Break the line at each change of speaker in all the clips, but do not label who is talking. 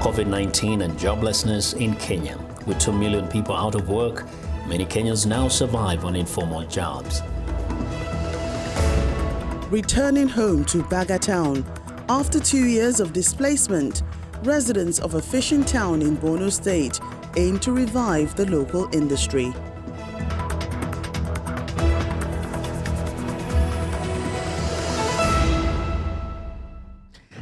COVID-19 and joblessness in Kenya. With 2 million people out of work, many Kenyans now survive on informal jobs.
Returning home to BAGA town. After 2 years of displacement, residents of a fishing town in Borno State aim to revive the local industry.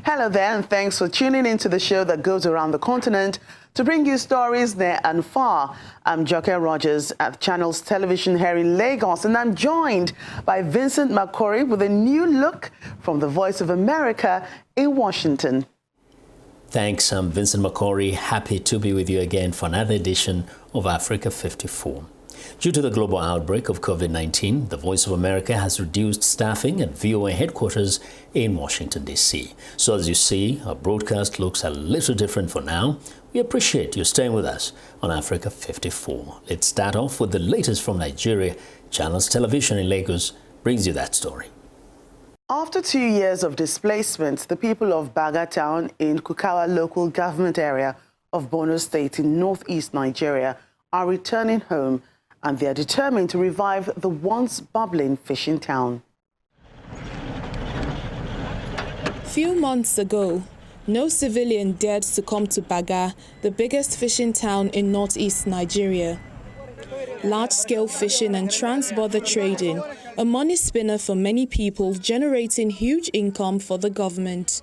Hello there, and thanks for tuning into the show that goes around the continent to bring you stories near and far. I'm Jacqueline Rogers at Channels Television here in Lagos, and I'm joined by Vincent McCory with a new look from the Voice of America in Washington.
Thanks, I'm Vincent McCory. Happy to be with you again for another edition of Africa 54. Due to the global outbreak of COVID-19, the Voice of America has reduced staffing at VOA headquarters in Washington, D.C. So as you see, our broadcast looks a little different for now. We appreciate you staying with us on Africa 54. Let's start off with the latest from Nigeria. Channels Television in Lagos brings you that story.
After 2 years of displacement, the people of BAGA town in Kukawa local government area of Borno State in northeast Nigeria are returning home, and they are determined to revive the once bubbling fishing town.
Few months ago, no civilian dared to come to BAGA, the biggest fishing town in northeast Nigeria. Large-scale fishing and trans-border trading, a money spinner for many people, generating huge income for the government.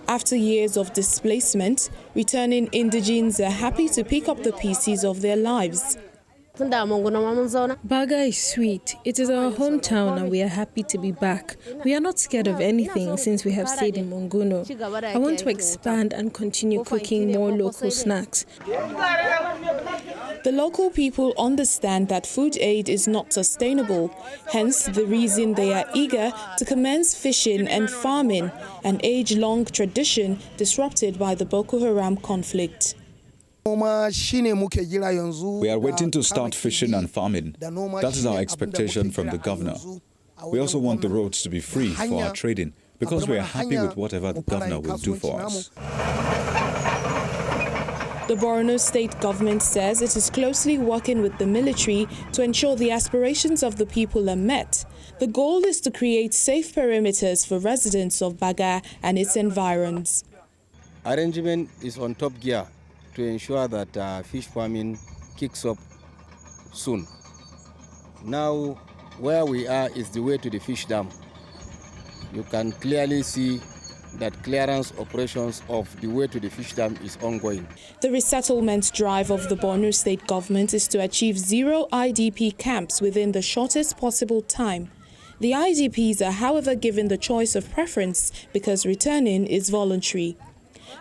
After years of displacement, returning indigenes are happy to pick up the pieces of their lives.
BAGA is sweet. It is our hometown and we are happy to be back. We are not scared of anything since we have stayed in Monguno. I want to expand and continue cooking more local snacks.
The local people understand that food aid is not sustainable, hence the reason they are eager to commence fishing and farming, an age-long tradition disrupted by the Boko Haram conflict.
We are waiting to start fishing and farming. That is our expectation from the governor. We also want the roads to be free for our trading because we are happy with whatever the governor will do for us.
The Borno state government says it is closely working with the military to ensure the aspirations of the people are met. The goal is to create safe perimeters for residents of BAGA and its environs.
Arrangement is on top gear to ensure that fish farming kicks up soon. Now, where we are is the way to the fish dam. You can clearly see that clearance operations of the way to the fish dam is ongoing.
The resettlement drive of the Borno state government is to achieve 0 IDP camps within the shortest possible time. The IDPs are, however, given the choice of preference because returning is voluntary.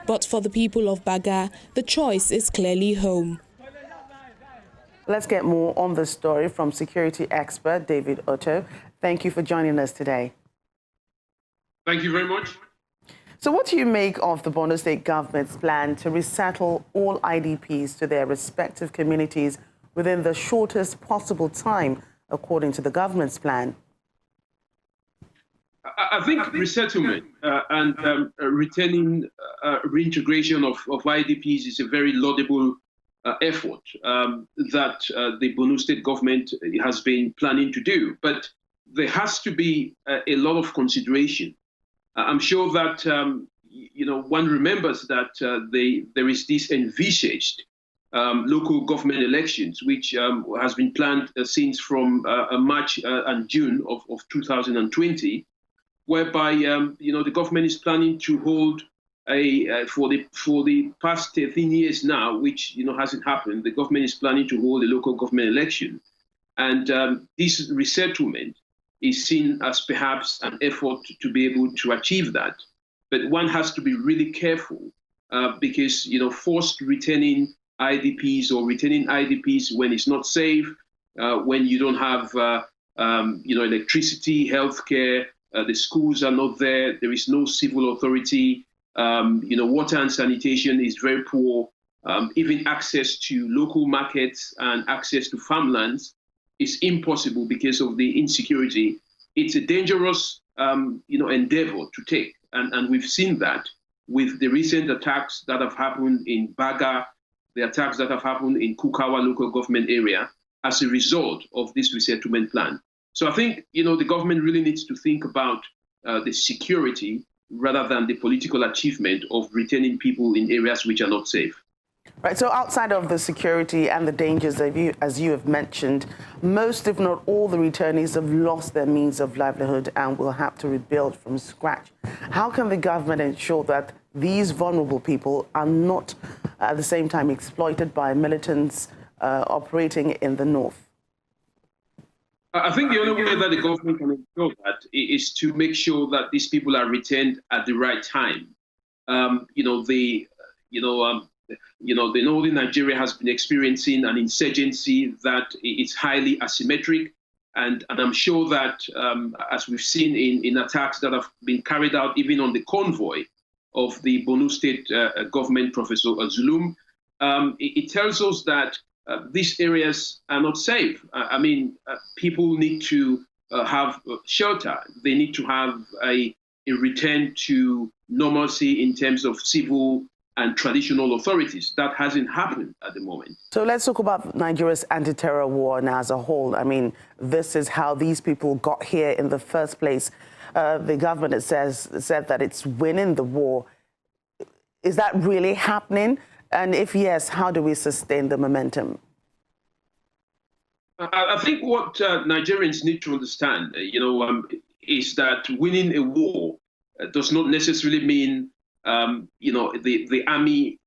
But for the people of BAGA, the choice is clearly home.
Let's get more on this story from security expert David Otto. Thank you for joining us today.
Thank you very much.
So what do you make of the Borno state government's plan to resettle all IDPs to their respective communities within the shortest possible time, according to the government's plan?
I think resettlement and returning reintegration of IDPs is a very laudable effort that the Borno state government has been planning to do. But there has to be a lot of consideration. I'm sure that one remembers that there is this envisaged local government elections, which has been planned since from March and June of 2020. Whereby the government is planning to hold for the past 13 years now, which hasn't happened. The government is planning to hold a local government election, and this resettlement is seen as perhaps an effort to be able to achieve that. But one has to be really careful because forced returning IDPs or returning IDPs when it's not safe, when you don't have electricity, healthcare. The schools are not there. There is no civil authority. Water and sanitation is very poor. Even access to local markets and access to farmlands is impossible because of the insecurity. It's a dangerous, endeavor to take. And we've seen that with the recent attacks that have happened in BAGA, the attacks that have happened in Kukawa local government area as a result of this resettlement plan. So I think, the government really needs to think about the security rather than the political achievement of returning people in areas which are not safe.
Right, so outside of the security and the dangers, as you have mentioned, most, if not all, the returnees have lost their means of livelihood and will have to rebuild from scratch. How can the government ensure that these vulnerable people are not at the same time exploited by militants operating in the north?
I think the only way that the government can ensure that is to make sure that these people are returned at the right time. The northern Nigeria has been experiencing an insurgency that is highly asymmetric. And I'm sure that, as we've seen in attacks that have been carried out even on the convoy of the Borno State government, Professor Zulum, it tells us that these areas are not safe. People need to have shelter. They need to have a return to normalcy in terms of civil and traditional authorities. That hasn't happened at the moment.
So let's talk about Nigeria's anti-terror war now as a whole. This is how these people got here in the first place. The government said that it's winning the war. Is that really happening? And if yes, how do we sustain the momentum?
I think what Nigerians need to understand, is that winning a war does not necessarily mean the army,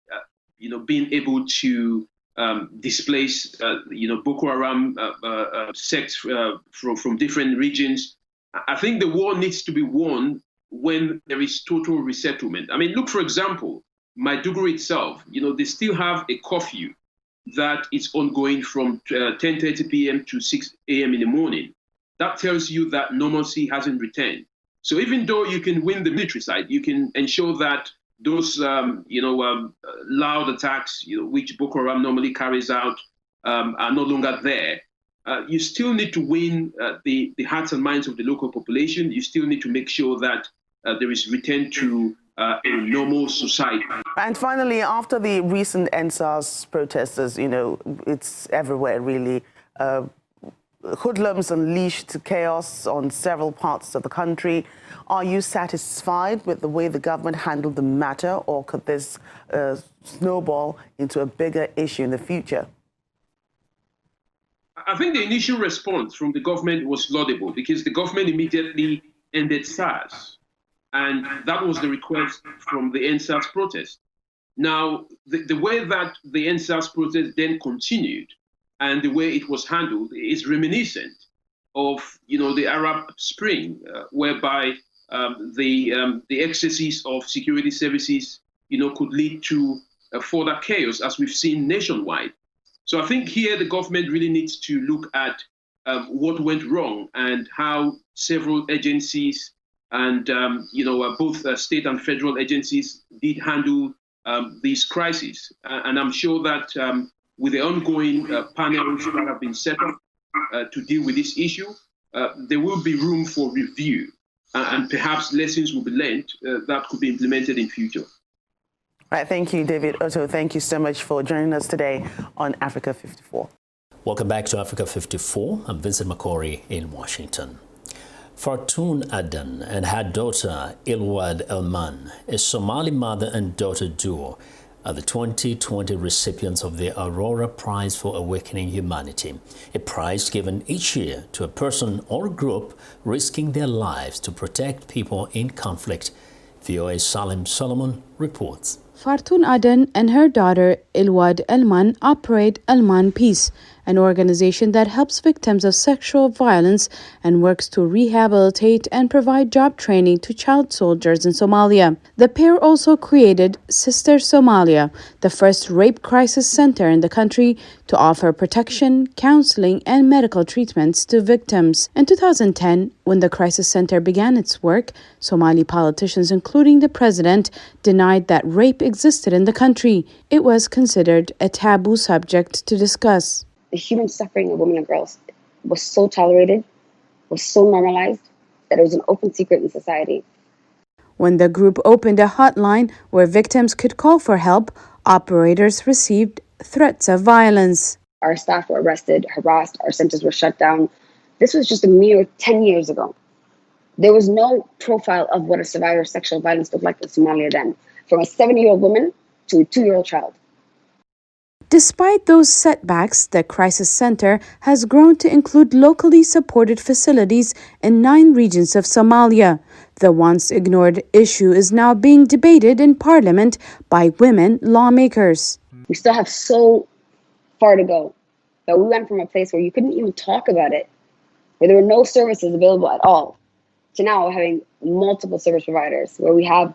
being able to displace, Boko Haram sects from different regions. I think the war needs to be won when there is total resettlement. Look, for example, Maiduguri itself, they still have a curfew that is ongoing from 10:30 p.m. to 6 a.m. in the morning. That tells you that normalcy hasn't returned. So even though you can win the military side, you can ensure that those, loud attacks, which Boko Haram normally carries out, are no longer there. You still need to win the hearts and minds of the local population. You still need to make sure that there is return to a normal society.
And finally, after the recent NSAS protesters, it's everywhere really. Hoodlums unleashed chaos on several parts of the country. Are you satisfied with the way the government handled the matter, or could this snowball into a bigger issue in the future?
I think the initial response from the government was laudable because the government immediately ended SARS. And that was the request from the NSAS protest. Now, the way that the NSAS protest then continued and the way it was handled is reminiscent of, the Arab Spring, whereby the excesses of security services, could lead to further chaos, as we've seen nationwide. So I think here the government really needs to look at what went wrong and how several agencies and, both state and federal agencies did handle these crises. And I'm sure that with the ongoing panels that have been set up to deal with this issue, there will be room for review and perhaps lessons will be learned that could be implemented in future.
All right, thank you, David Otto. Thank you so much for joining us today on Africa 54.
Welcome back to Africa 54. I'm Vincent McCory in Washington. Fartoon Aden and her daughter Ilwad Elman, a Somali mother and daughter duo, are the 2020 recipients of the Aurora Prize for Awakening Humanity, a prize given each year to a person or a group risking their lives to protect people in conflict. VOA Salim Solomon reports.
Fartoon Aden and her daughter Ilwad Elman operate Elman Peace, an organization that helps victims of sexual violence and works to rehabilitate and provide job training to child soldiers in Somalia. The pair also created Sister Somalia, the first rape crisis center in the country, to offer protection, counseling, and medical treatments to victims. In 2010, when the crisis center began its work, Somali politicians, including the president, denied that rape existed in the country. It was considered a taboo subject to discuss.
The human suffering of women and girls was so tolerated, was so normalized, that it was an open secret in society.
When the group opened a hotline where victims could call for help, operators received threats of violence.
Our staff were arrested, harassed, our centers were shut down. This was just a mere 10 years ago. There was no profile of what a survivor of sexual violence looked like in Somalia then, from a 7-year-old woman to a 2-year-old child.
Despite those setbacks, the crisis center has grown to include locally supported facilities in 9 regions of Somalia. The once ignored issue is now being debated in parliament by women lawmakers.
We still have so far to go, but we went from a place where you couldn't even talk about it, where there were no services available at all, to now having multiple service providers, where we have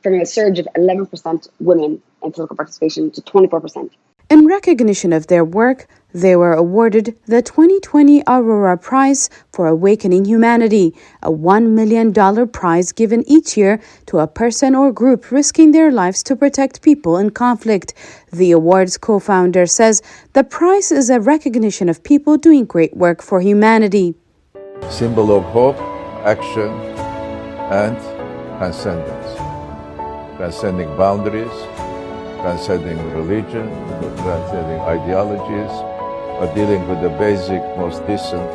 from a surge of 11% women in political participation to 24%.
In recognition of their work, they were awarded the 2020 Aurora Prize for Awakening Humanity, a $1 million prize given each year to a person or group risking their lives to protect people in conflict. The award's co-founder says the prize is a recognition of people doing great work for humanity.
Symbol of hope, action, and transcendence. Transcending boundaries, transcending religion, transcending ideologies, but dealing with the basic, most decent,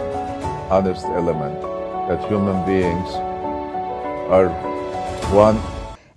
honest element that human beings are one.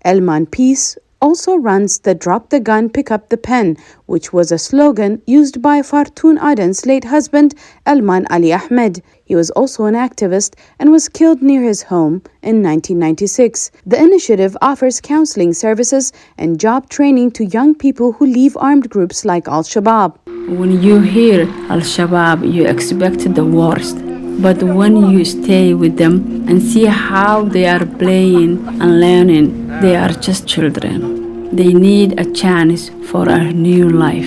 Elman Peace also runs the Drop the Gun, Pick Up the Pen, which was a slogan used by Fartoon Aden's late husband, Elman Ali Ahmed. He was also an activist and was killed near his home in 1996. The initiative offers counseling services and job training to young people who leave armed groups like Al-Shabaab.
When you hear Al-Shabaab, you expect the worst. But when you stay with them and see how they are playing and learning, they are just children. They need a chance for a new life.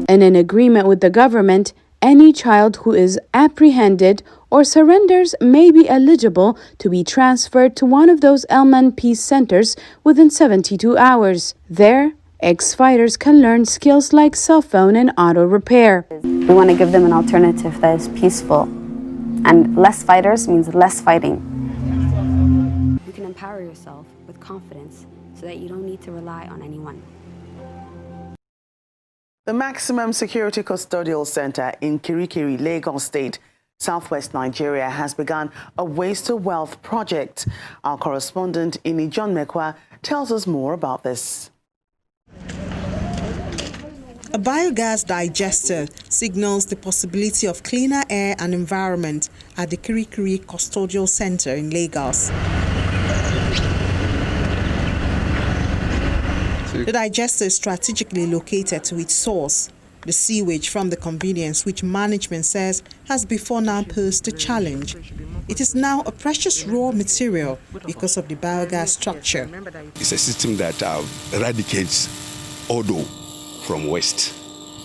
And in agreement with the government, any child who is apprehended or surrenders may be eligible to be transferred to one of those Elman Peace centers within 72 hours. There, ex-fighters can learn skills like cell phone and auto repair.
We want to give them an alternative that is peaceful. And less fighters means less fighting.
You can empower yourself with confidence so that you don't need to rely on anyone.
The Maximum Security Custodial Center in Kirikiri, Lagos State, Southwest Nigeria, has begun a Waste to Wealth project. Our correspondent, Ini John Mekwa, tells us more about this.
A biogas digester signals the possibility of cleaner air and environment at the Kirikiri Custodial Center in Lagos. The digester is strategically located to its source, the sewage from the convenience, which management says has before now posed a challenge. It is now a precious raw material because of the biogas structure.
It's a system that eradicates odor from waste,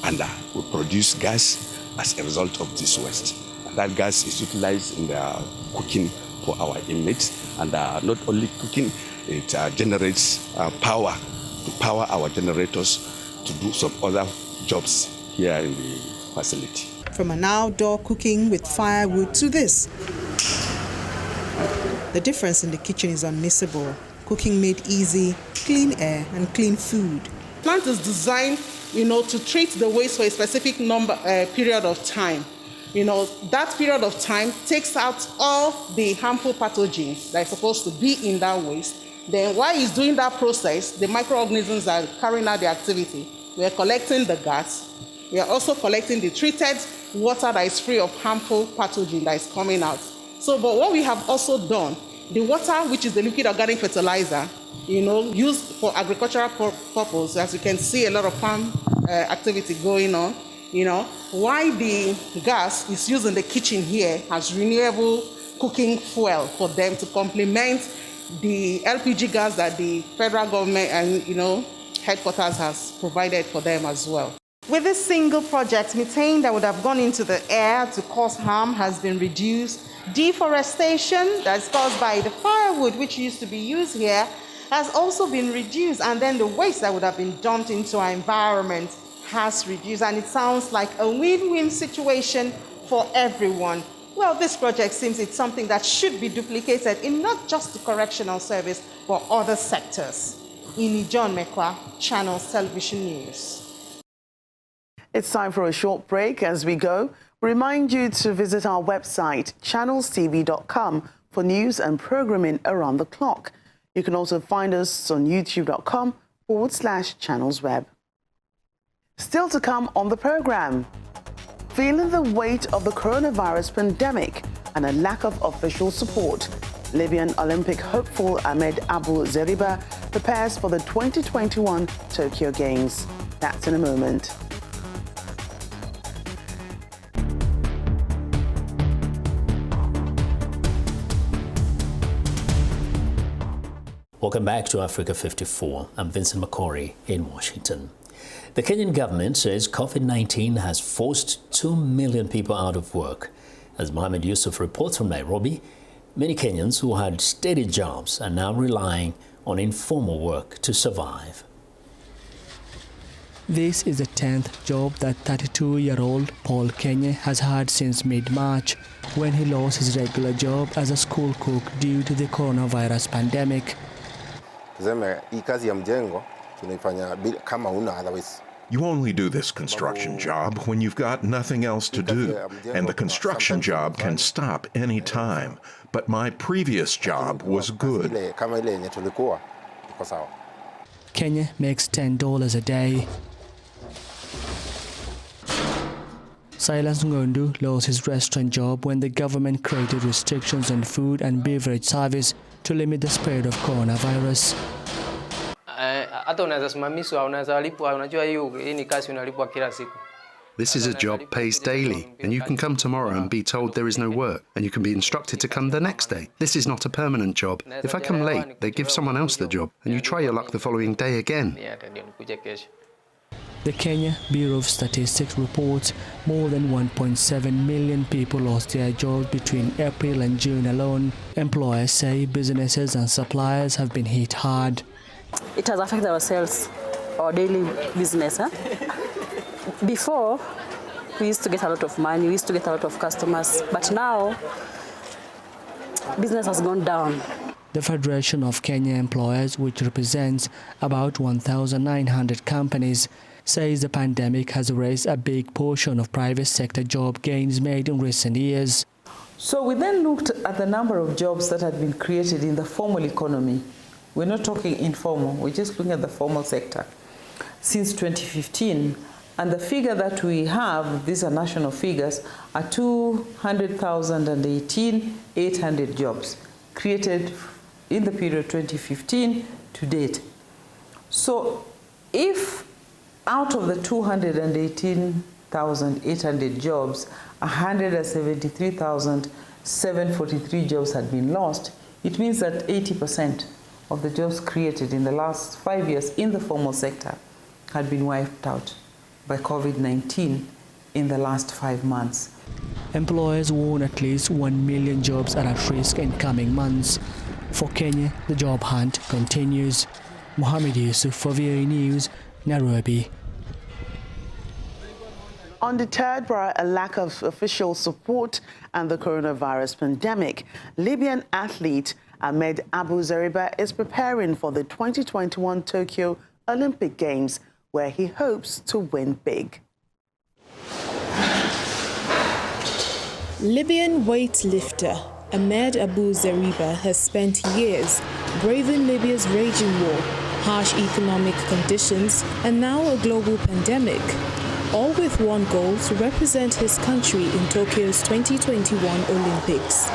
and we produce gas as a result of this waste. And that gas is utilized in the cooking for our inmates, and not only cooking, it generates power to power our generators to do some other jobs here in the facility.
From an outdoor cooking with firewood to this. The difference in the kitchen is unmissable. Cooking made easy, clean air and clean food.
The plant is designed, to treat the waste for a specific period of time. That period of time takes out all the harmful pathogens that are supposed to be in that waste. Then while it's doing that process, the microorganisms are carrying out the activity. We are collecting the gas. We are also collecting the treated water that is free of harmful pathogen that is coming out. But what we have also done, the water, which is the liquid organic fertilizer, used for agricultural purpose, as you can see a lot of farm activity going on, why the gas is used in the kitchen here as renewable cooking fuel for them to complement the LPG gas that the federal government and, headquarters has provided for them as well.
With this single project, methane that would have gone into the air to cause harm has been reduced. Deforestation that's caused by the firewood, which used to be used here, has also been reduced. And then the waste that would have been dumped into our environment has reduced. And it sounds like a win-win situation for everyone. well, this project seems it's something that should be duplicated in not just the correctional service, but other sectors. Ini John Mekwa, Channels Television News.
It's time for a short break. As we go, we remind you to visit our website, channelstv.com, for news and programming around the clock. You can also find us on youtube.com/channelsweb. Still to come on the program, feeling the weight of the coronavirus pandemic and a lack of official support, Libyan Olympic hopeful Ahmed Abu Zeriba prepares for the 2021 Tokyo Games. That's in a moment.
Welcome back to Africa 54. I'm Vincent McCory in Washington. The Kenyan government says COVID-19 has forced 2 million people out of work. As Mohamed Yusuf reports from Nairobi, many Kenyans who had steady jobs are now relying on informal work to survive.
This is the 10th job that 32-year-old Paul Kenya has had since mid-March, when he lost his regular job as a school cook due to the coronavirus pandemic.
You only do this construction job when you've got nothing else to do, and the construction job can stop any time. But my previous job was good.
Kenya makes $10 a day. Silas Ngondu lost his restaurant job when the government created restrictions on food and beverage service to limit the spread of coronavirus.
This is a job pays daily, and you can come tomorrow and be told there is no work, and you can be instructed to come the next day. This is not a permanent job. If I come late, they give someone else the job, and you try your luck the following day again.
The Kenya Bureau of Statistics reports more than 1.7 million people lost their jobs between April and June alone. Employers say businesses and suppliers have been hit hard.
It has affected our sales, our daily business. Before, we used to get a lot of money, we used to get a lot of customers, but now, business has gone down.
The Federation of Kenya Employers, which represents about 1,900 companies, says the pandemic has erased a big portion of private sector job gains made in recent years.
So we then looked at the number of jobs that had been created in the formal economy. We're not talking informal, we're just looking at the formal sector since 2015. And the figure that we have, these are national figures, are 200,018, 800 jobs created in the period 2015 to date. So if out of the 218,800 jobs, 173,743 jobs had been lost, it means that 80% of the jobs created in the last 5 years in the formal sector had been wiped out by COVID-19 in the last 5 months.
Employers warn at least 1 million jobs are at risk in coming months. For Kenya, the job hunt continues. Mohamed Yusuf for VOA News, Nairobi.
Undeterred by a lack of official support and the coronavirus pandemic, Libyan athlete Ahmed Abu Zeriba is preparing for the 2021 Tokyo Olympic Games, where he hopes to win big.
Libyan weightlifter Ahmed Abu Zeriba has spent years braving Libya's raging war, harsh economic conditions, and now a global pandemic, all with one goal: to represent his country in Tokyo's 2021 Olympics.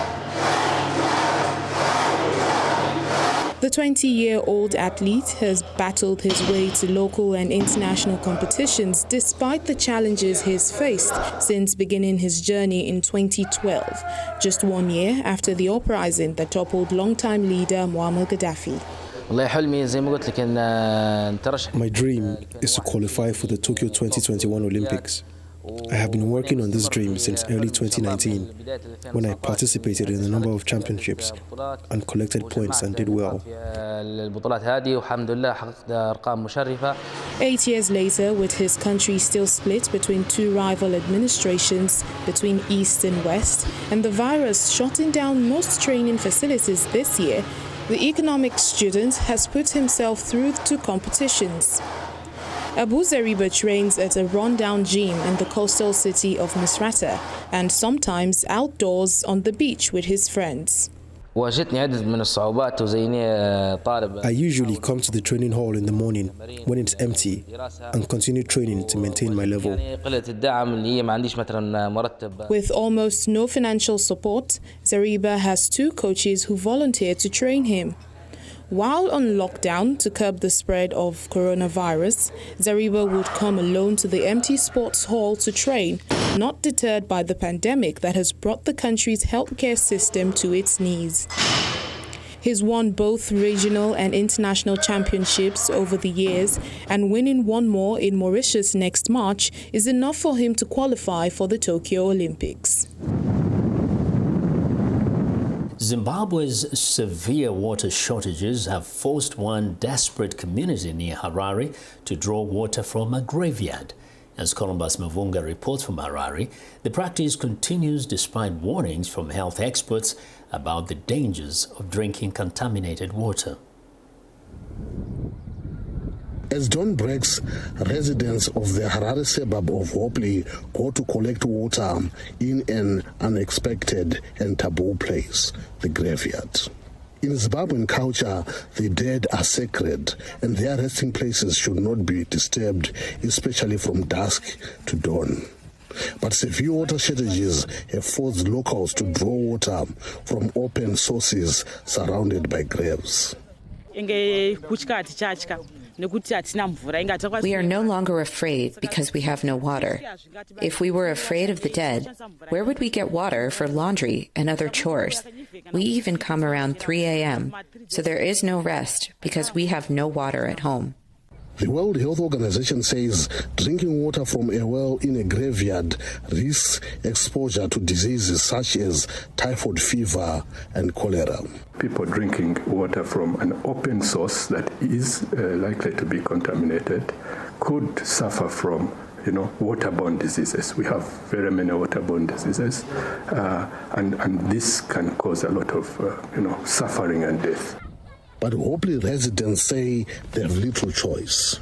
The 20-year-old athlete has battled his way to local and international competitions despite the challenges he's faced since beginning his journey in 2012, just 1 year after the uprising that toppled longtime leader Muammar Gaddafi.
My dream is to qualify for the Tokyo 2021 Olympics. I have been working on this dream since early 2019, when I participated in a number of championships and collected points and did well.
8 years later, with his country still split between two rival administrations, between East and West, and the virus shutting down most training facilities this year, the economics student has put himself through two competitions. Abu Zariba trains at a rundown gym in the coastal city of Misrata and sometimes outdoors on the beach with his friends.
I
usually come to the training hall in the morning when it's empty and continue training to maintain my level.
With almost no financial support, Zariba has two coaches who volunteer to train him. While on lockdown to curb the spread of coronavirus, Zariba would come alone to the empty sports hall to train, not deterred by the pandemic that has brought the country's healthcare system to its knees. He's won both regional and international championships over the years, and winning one more in Mauritius next March is enough for him to qualify for the Tokyo Olympics.
Zimbabwe's severe water shortages have forced one desperate community near Harare to draw water from a graveyard. As Columbus Mavunga reports from Harare, the practice continues despite warnings from health experts about the dangers of drinking contaminated water.
As dawn breaks, residents of the Harare suburb of Hopley go to collect water in an unexpected and taboo place, the graveyard. In Zimbabwean culture, the dead are sacred and their resting places should not be disturbed, especially from dusk to dawn. But severe water shortages have forced locals to draw water from open sources surrounded by graves.
We are no longer afraid because we have no water. If we were afraid of the dead, where would we get water for laundry and other chores? We even come around 3 a.m., so there is no rest because we have no water at home.
The World Health Organization says drinking water from a well in a graveyard risks exposure to diseases such as typhoid fever and cholera.
People drinking water from an open source that is likely to be contaminated could suffer from waterborne diseases. We have very many waterborne diseases, and this can cause a lot of suffering and death.
But Hopley residents say they have little choice.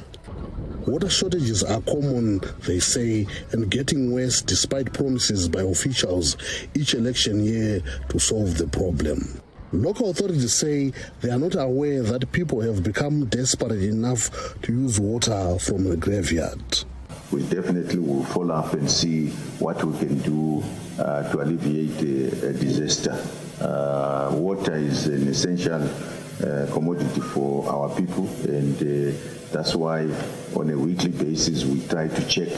Water shortages are common, they say, and getting worse despite promises by officials each election year to solve the problem. Local authorities say they are not aware that people have become desperate enough to use water from the graveyard.
We definitely will follow up and see what we can do to alleviate a disaster. Water is an essential commodity for our people, and that's why on a weekly basis we try to check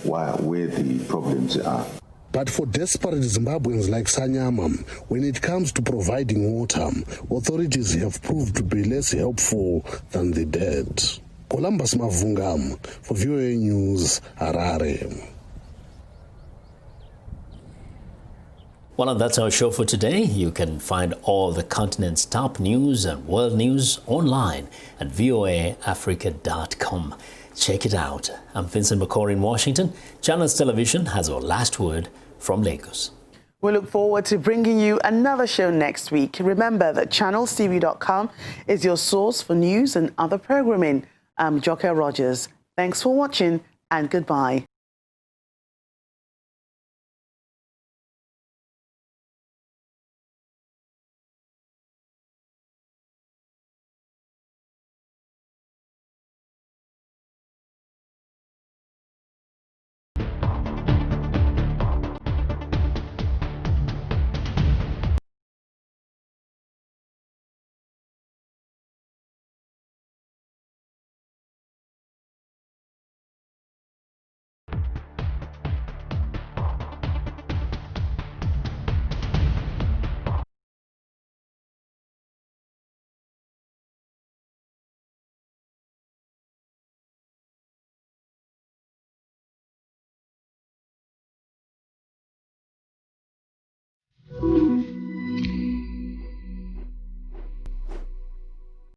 where the problems are.
But for desperate Zimbabweans like Sanyama, when it comes to providing water, authorities have proved to be less helpful than the dead. Columbus Mavunga for VOA News, Harare.
Well, and that's our show for today. You can find all the continent's top news and world news online at voaafrica.com. Check it out. I'm Vincent McCory in Washington. Channels Television has our last word from Lagos.
We look forward to bringing you another show next week. Remember that channelstv.com is your source for news and other programming. I'm Jacqueline Rogers. Thanks for watching and goodbye.